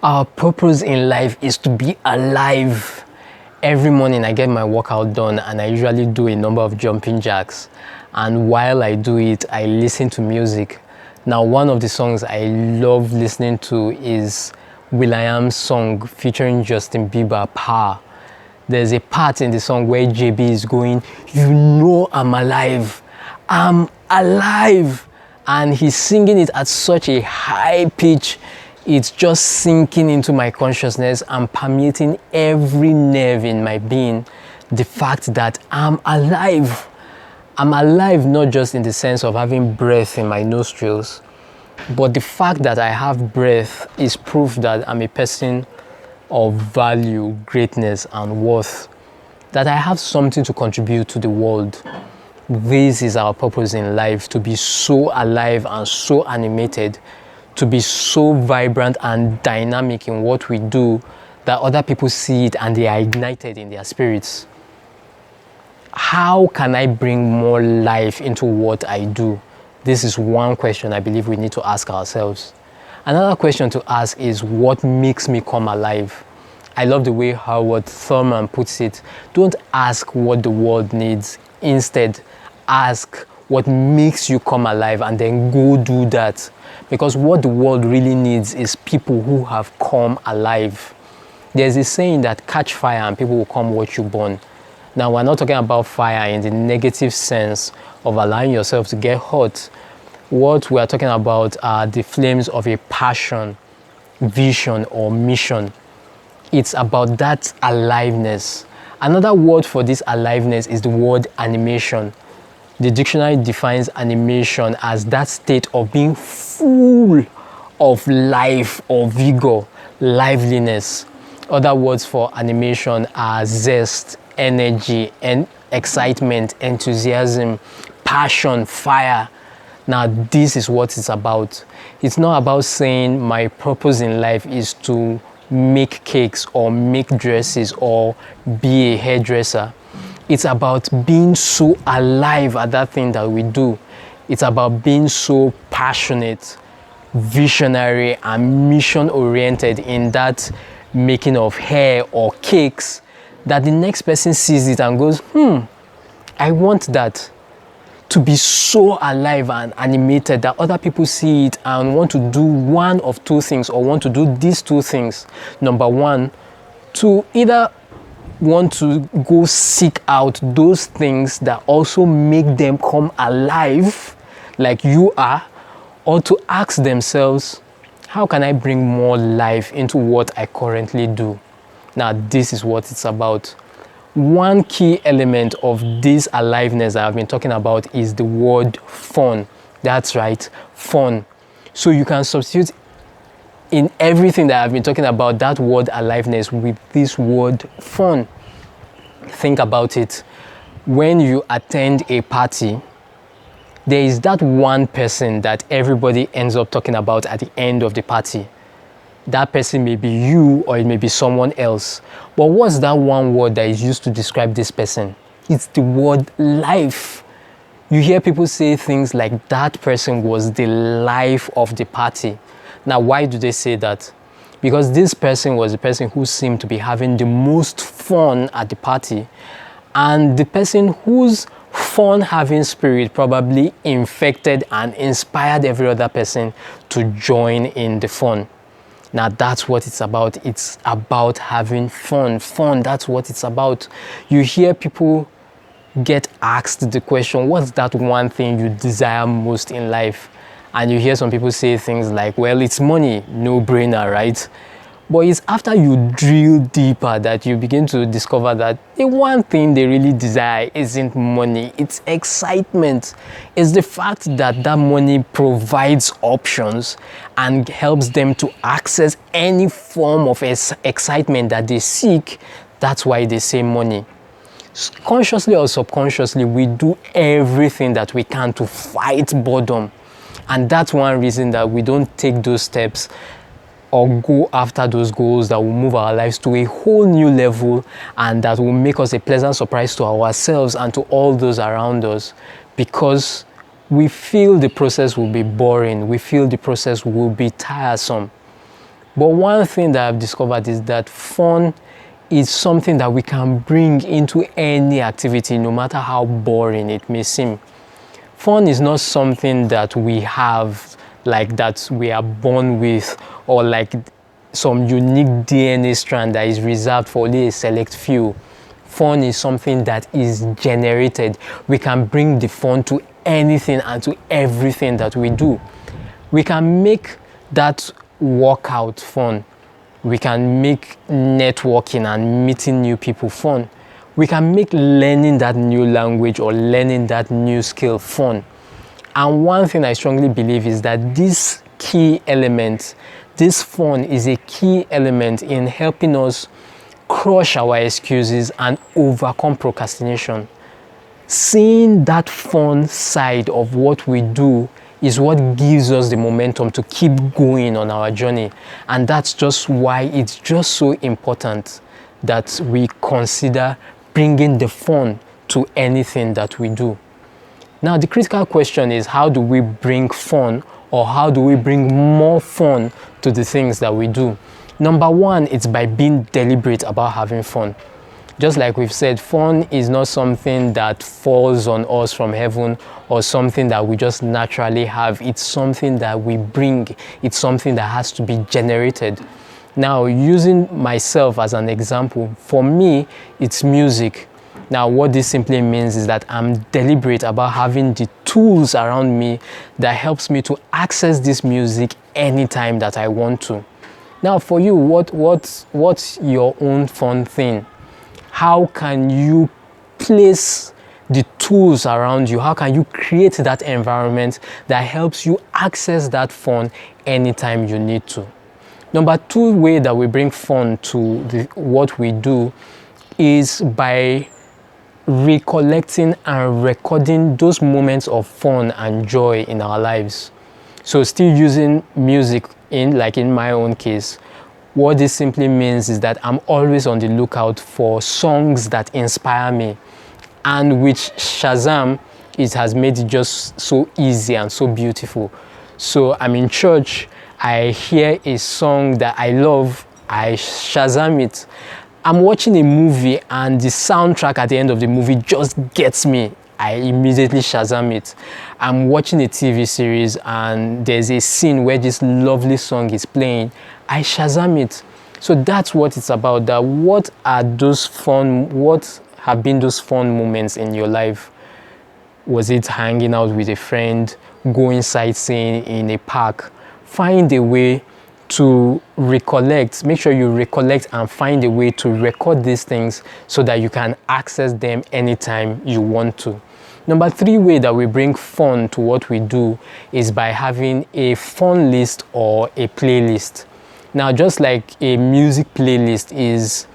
Our purpose in life is to be alive. Every morning I get my workout done and I usually do a number of jumping jacks. And while I do it, I listen to music. Now, one of the songs I love listening to is will.i.am's song featuring Justin Bieber, Power. There's a part in the song where JB is going, "You know I'm alive. I'm alive." And he's singing it at such a high pitch. It's just sinking into my consciousness and permeating every nerve in my being. The fact that I'm alive. I'm alive not just in the sense of having breath in my nostrils, but the fact that I have breath is proof that I'm a person of value, greatness, and worth. That I have something to contribute to the world. This is our purpose in life, to be so alive and so animated, to be so vibrant and dynamic in what we do that other people see it and they are ignited in their spirits. How can I bring more life into what I do? This is one question I believe we need to ask ourselves. Another question to ask is, what makes me come alive? I love the way Howard Thurman puts it. Don't ask what the world needs. Instead, ask what makes you come alive and then go do that. Because what the world really needs is people who have come alive. There's a saying that catch fire and people will come watch you burn. Now, we're not talking about fire in the negative sense of allowing yourself to get hot. What we are talking about are the flames of a passion, vision, or mission. It's about that aliveness. Another word for this aliveness is the word animation. The dictionary defines animation as that state of being full of life or vigor, liveliness. Other words for animation are zest, energy, and excitement, enthusiasm, passion, fire. Now, this is what it's about. It's not about saying my purpose in life is to make cakes or make dresses or be a hairdresser. It's about being so alive at that thing that we do. It's about being so passionate, visionary, and mission-oriented in that making of hair or cakes that the next person sees it and goes, I want that. To be so alive and animated that other people see it and want to do one of two things, or want to do these two things. Number one, to either want to go seek out those things that also make them come alive like you are, or to ask themselves, how can I bring more life into what I currently do? Now, this is what it's about. One key element of this aliveness that I've been talking about is the word fun. That's right, fun. So you can substitute in everything that I've been talking about that word aliveness with this word fun. Think about it. When you attend a party, there is that one person that everybody ends up talking about at the end of the party. That person may be you or it may be someone else. But what's that one word that is used to describe this person? It's the word life. You hear people say things like, that person was the life of the party. Now, why do they say that? Because this person was the person who seemed to be having the most fun at the party. And the person whose fun-having spirit probably infected and inspired every other person to join in the fun. Now, that's what it's about. It's about having fun. Fun, that's what it's about. You hear people get asked the question, what's that one thing you desire most in life? And you hear some people say things like, well, it's money, no brainer, right? But it's after you drill deeper that you begin to discover that the one thing they really desire isn't money, it's excitement. It's the fact that that money provides options and helps them to access any form of excitement that they seek. That's why they say money. Consciously or subconsciously, we do everything that we can to fight boredom. And that's one reason that we don't take those steps or go after those goals that will move our lives to a whole new level and that will make us a pleasant surprise to ourselves and to all those around us, because we feel the process will be boring, we feel the process will be tiresome. But one thing that I've discovered is that fun is something that we can bring into any activity, no matter how boring it may seem. Fun is not something that we have, like that we are born with, or like some unique DNA strand that is reserved for only a select few. Fun is something that is generated. We can bring the fun to anything and to everything that we do. We can make that workout fun. We can make networking and meeting new people fun. We can make learning that new language or learning that new skill fun. And one thing I strongly believe is that this key element, this fun is a key element in helping us crush our excuses and overcome procrastination. Seeing that fun side of what we do is what gives us the momentum to keep going on our journey. And that's just why it's just so important that we consider bringing the fun to anything that we do. Now, the critical question is, how do we bring fun, or how do we bring more fun to the things that we do? Number one, it's by being deliberate about having fun. Just like we've said, fun is not something that falls on us from heaven or something that we just naturally have. It's something that we bring. It's something that has to be generated. Now, using myself as an example, for me, it's music. Now, what this simply means is that I'm deliberate about having the tools around me that helps me to access this music anytime that I want to. Now, for you, what's your own fun thing? How can you place the tools around you? How can you create that environment that helps you access that fun anytime you need to? Number two way that we bring fun to what we do is by recollecting and recording those moments of fun and joy in our lives. So still using music in my own case, what this simply means is that I'm always on the lookout for songs that inspire me, and with Shazam, it has made it just so easy and so beautiful. So I'm in church, I hear a song that I love, I Shazam it. I'm watching a movie and the soundtrack at the end of the movie just gets me. I immediately Shazam it. I'm watching a TV series and there's a scene where this lovely song is playing. I Shazam it. So that's what it's about. That what have been those fun moments in your life? Was it hanging out with a friend, going sightseeing in a park? Find a way to recollect. Make sure you recollect and find a way to record these things so that you can access them anytime you want to. Number three way that we bring fun to what we do is by having a fun list or a playlist. Now, just like a music playlist is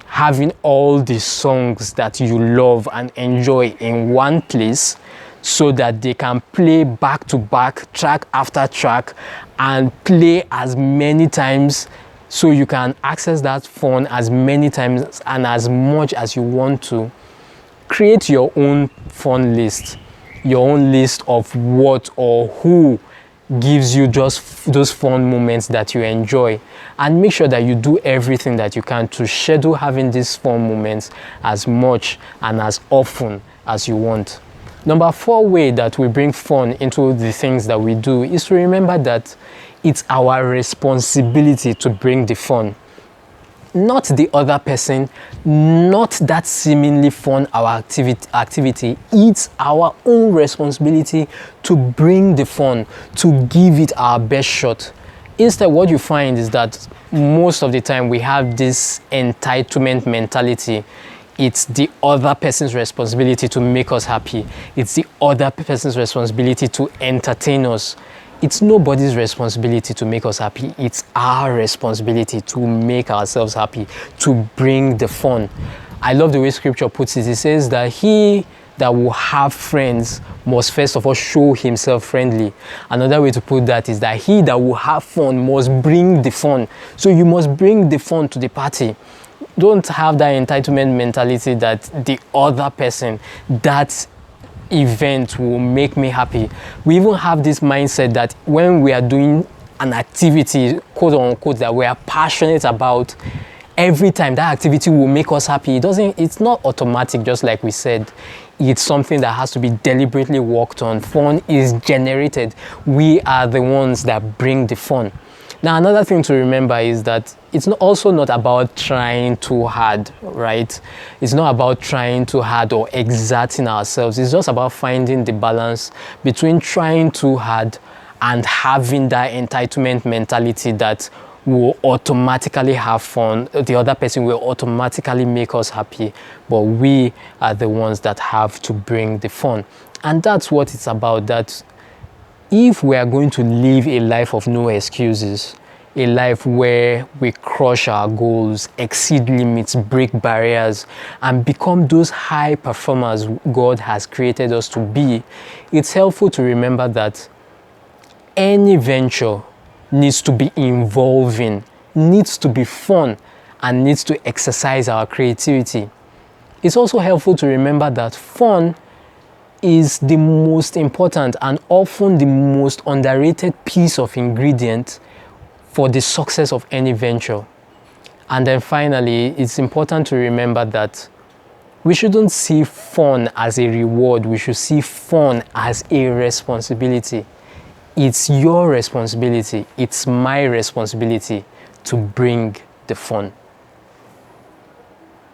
having all the songs that you love and enjoy in one place so that they can play back to back, track after track, and play as many times so you can access that fun as many times and as much as you want to. Create your own fun list, your own list of what or who gives you just those fun moments that you enjoy, and make sure that you do everything that you can to schedule having these fun moments as much and as often as you want. Number four way that we bring fun into the things that we do is to remember that it's our responsibility to bring the fun. Not the other person, not that seemingly fun activity. It's our own responsibility to bring the fun, to give it our best shot. Instead, what you find is that most of the time we have this entitlement mentality. It's the other person's responsibility to make us happy. It's the other person's responsibility to entertain us. It's nobody's responsibility to make us happy. It's our responsibility to make ourselves happy, to bring the fun. I love the way scripture puts it. It says that he that will have friends must first of all show himself friendly. Another way to put that is that he that will have fun must bring the fun. So you must bring the fun to the party. Don't have that entitlement mentality that the other person, that event will make me happy. We even have this mindset that when we are doing an activity, quote unquote, that we are passionate about, every time that activity will make us happy. It's not automatic, just like we said. It's something that has to be deliberately worked on. Fun is generated. We are the ones that bring the fun. Now, another thing to remember is that it's also not about trying too hard, right? It's not about trying too hard or exerting ourselves. It's just about finding the balance between trying too hard and having that entitlement mentality that will automatically have fun. The other person will automatically make us happy, but we are the ones that have to bring the fun. And that's what it's about. That if we are going to live a life of no excuses, a life where we crush our goals, exceed limits, break barriers, and become those high performers God has created us to be, it's helpful to remember that any venture needs to be involving, needs to be fun, and needs to exercise our creativity. It's also helpful to remember that fun is the most important and often the most underrated piece of ingredient for the success of any venture. And then finally, it's important to remember that we shouldn't see fun as a reward. We should see fun as a responsibility. It's your responsibility. It's my responsibility to bring the fun.